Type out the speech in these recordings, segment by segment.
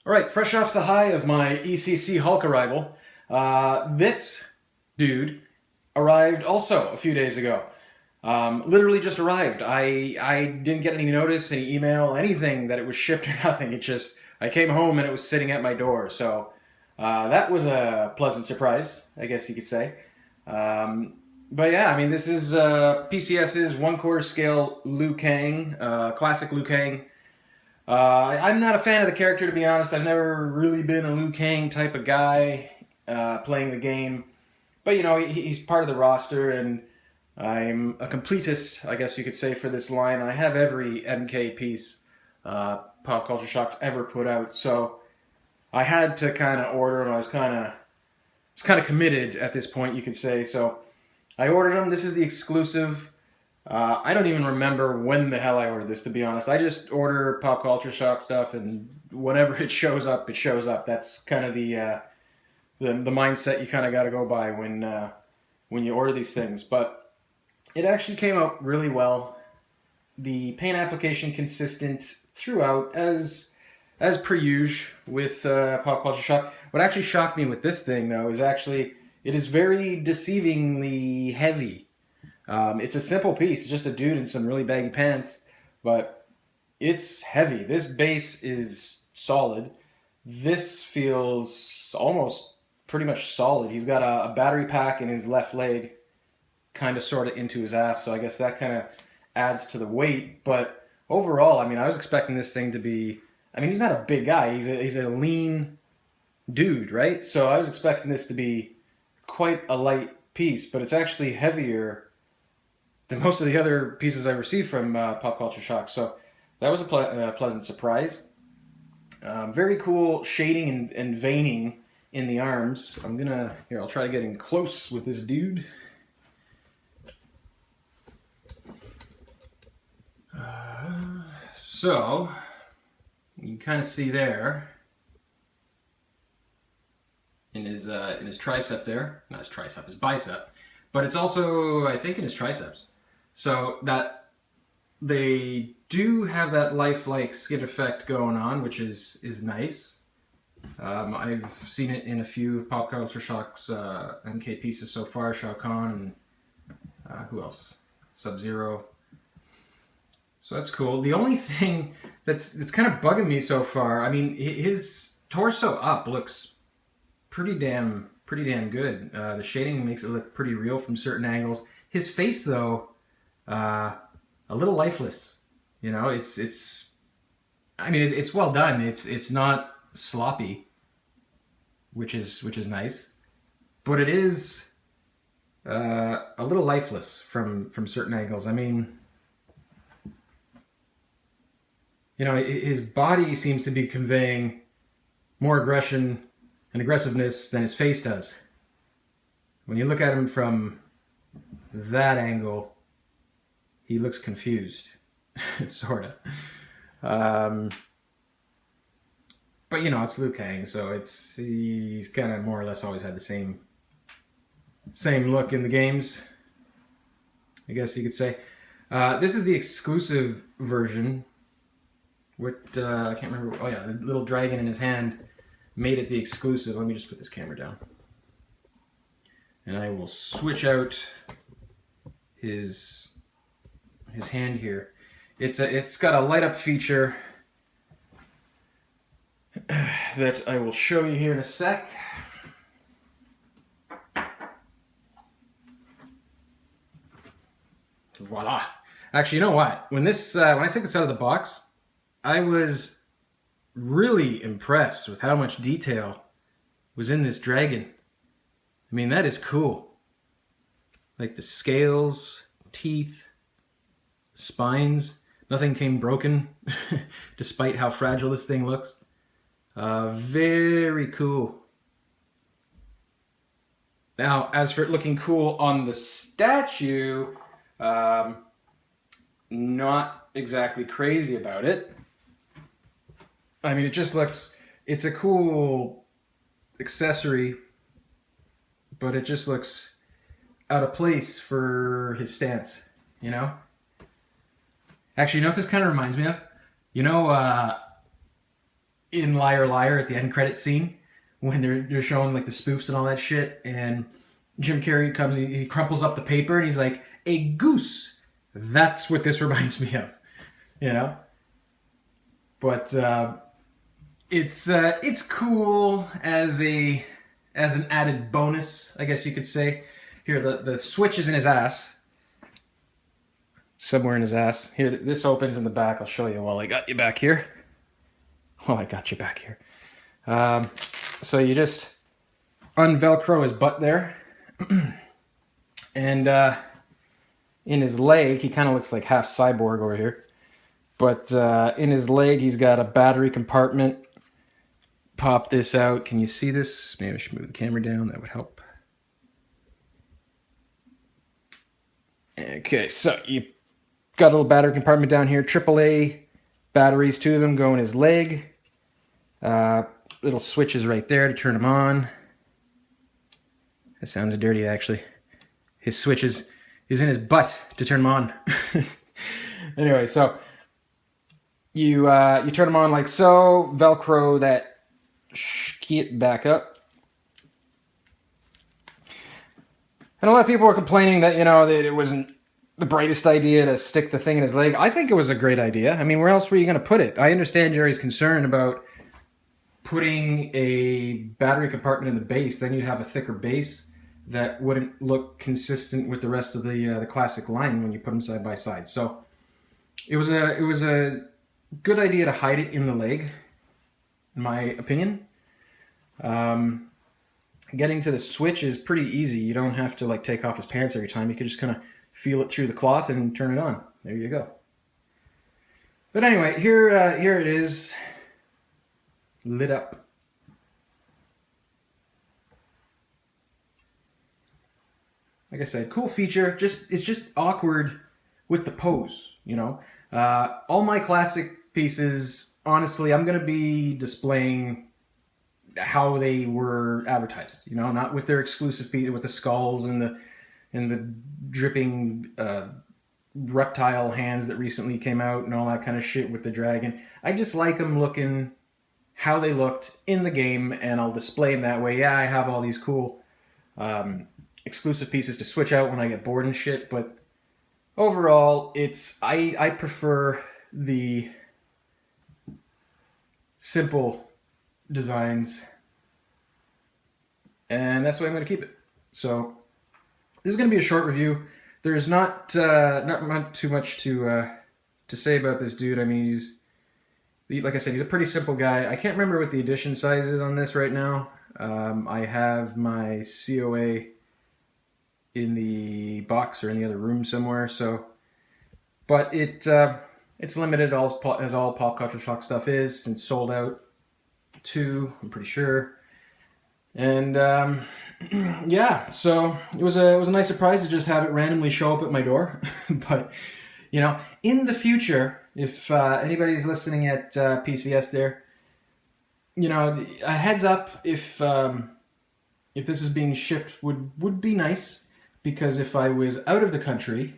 All right, fresh off the high of my ECC Hulk arrival, this dude arrived also a few days ago. Literally just arrived. I didn't get any notice, any email, anything that it was shipped or nothing. I came home and it was sitting at my door. So that was a pleasant surprise, I guess you could say. But yeah, I mean, this is PCS's one-quarter scale Liu Kang, classic Liu Kang. I'm not a fan of the character, to be honest. I've never really been a Liu Kang type of guy playing the game. But, you know, he's part of the roster, and I'm a completist, I guess you could say, for this line. I have every MK piece Pop Culture Shock's ever put out, so I had to kind of order them. I was kind of committed at this point, you could say. So I ordered them. This is the exclusive. I don't even remember when the hell I ordered this, to be honest. I just order Pop Culture Shock stuff, and whenever it shows up, it shows up. That's kind of the mindset you kind of got to go by when you order these things. But it actually came out really well. The paint application consistent throughout, as per usual with Pop Culture Shock. What actually shocked me with this thing, though, is actually it is very deceivingly heavy. It's a simple piece, it's just a dude in some really baggy pants, but it's heavy. This base is solid. This feels almost pretty much solid. He's got a battery pack in his left leg, kind of sort of into his ass, so I guess that kind of adds to the weight. But overall, I mean, I was expecting this thing to be, I mean, he's not a big guy. He's a lean dude, right? So I was expecting this to be quite a light piece, but it's actually heavier than most of the other pieces I received from Pop Culture Shock. So that was a pleasant surprise. Very cool shading and veining in the arms. I'll try to get in close with this dude. So you can kind of see there in his tricep there, not his tricep, his bicep, but it's also, I think, in his triceps. So that they do have that lifelike skin effect going on, which is nice. I've seen it in a few of Pop Culture Shock's MK pieces so far, Shao Kahn and who else? Sub-Zero. So that's cool. The only thing that's kind of bugging me so far, I mean, his torso up looks pretty damn good. The shading makes it look pretty real from certain angles. His face, though, a little lifeless. You know, it's well done. It's not sloppy, which is nice, but it is a little lifeless from certain angles. I mean, you know, his body seems to be conveying more aggression and aggressiveness than his face does. When you look at him from that angle, he looks confused, sort of. But you know, it's Liu Kang, so he's kind of more or less always had the same look in the games, I guess you could say. This is the exclusive version. I can't remember. Oh yeah, the little dragon in his hand made it the exclusive. Let me just put this camera down, and I will switch out his hand here. It's got a light up feature that I will show you here in a sec. Voila! Actually, you know what? When I took this out of the box, I was really impressed with how much detail was in this dragon. I mean, that is cool. Like the scales, teeth, spines, nothing came broken, despite how fragile this thing looks. Very cool. Now, as for it looking cool on the statue, not exactly crazy about it. I mean, it's a cool accessory, but it just looks out of place for his stance, you know? Actually, you know what this kind of reminds me of? You know, in Liar Liar at the end credit scene when they're showing like the spoofs and all that shit, and Jim Carrey comes, he crumples up the paper and he's like, "A goose." That's what this reminds me of, you know. But it's cool as an added bonus, I guess you could say. Here, the switch is in his ass. Somewhere in his ass. Here, this opens in the back. I'll show you while I got you back here. Oh, I got you back here. So you just unvelcro his butt there. And in his leg, he kind of looks like half cyborg over here. But in his leg, he's got a battery compartment. Pop this out. Can you see this? Maybe I should move the camera down. That would help. Okay, so you got a little battery compartment down here. AAA batteries, 2 of them go in his leg. Little switches right there to turn them on. That sounds dirty, actually. His switch is in his butt to turn them on. Anyway, so you turn them on like so. Velcro that shit back up. And a lot of people were complaining that, you know, that it wasn't the brightest idea to stick the thing in his leg. I think it was a great idea. I mean, where else were you going to put it? I understand Jerry's concern about putting a battery compartment in the base. Then you'd have a thicker base that wouldn't look consistent with the rest of the classic line when you put them side by side. So it was a good idea to hide it in the leg, in my opinion. Getting to the switch is pretty easy. You don't have to like take off his pants every time. You can just kind of feel it through the cloth and turn it on. There you go. But anyway, here it is, lit up. Like I said, cool feature. It's just awkward with the pose, you know. All my classic pieces, honestly, I'm gonna be displaying how they were advertised, you know, not with their exclusive piece with the skulls and the dripping reptile hands that recently came out and all that kind of shit with the dragon. I just like them looking how they looked in the game, and I'll display them that way. Yeah, I have all these cool exclusive pieces to switch out when I get bored and shit, but overall, I prefer the simple designs, and that's the way I'm going to keep it. So this is going to be a short review. There's not too much to say about this dude. I mean, like I said, he's a pretty simple guy. I can't remember what the edition size is on this right now. I have my COA in the box or in the other room somewhere. So, but it's limited as all Pop Culture Shock stuff is, since sold out too, I'm pretty sure. And yeah, so it was a nice surprise to just have it randomly show up at my door. But you know, in the future, if anybody's listening at PCS there, you know, a heads up if this is being shipped would be nice, because if I was out of the country,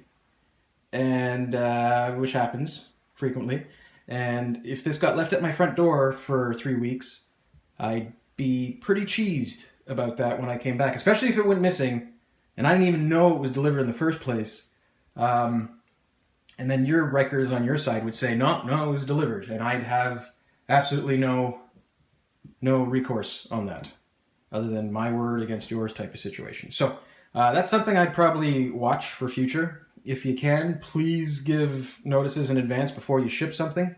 and which happens frequently, and if this got left at my front door for 3 weeks, I'd be pretty cheesed about that when I came back, especially if it went missing and I didn't even know it was delivered in the first place. And then your records on your side would say, no, it was delivered, and I'd have absolutely no recourse on that, other than my word against yours type of situation. So that's something I'd probably watch for future. If you can, please give notices in advance before you ship something.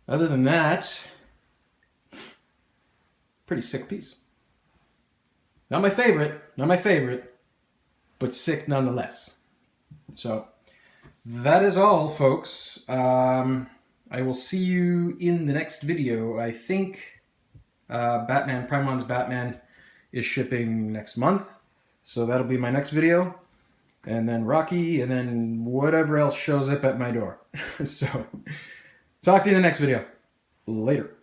Other than that, pretty sick piece. Not my favorite, but sick nonetheless. So that is all, folks. I will see you in the next video. I think Primon's Batman is shipping next month, so that'll be my next video. And then Rocky, and then whatever else shows up at my door. So, talk to you in the next video. Later.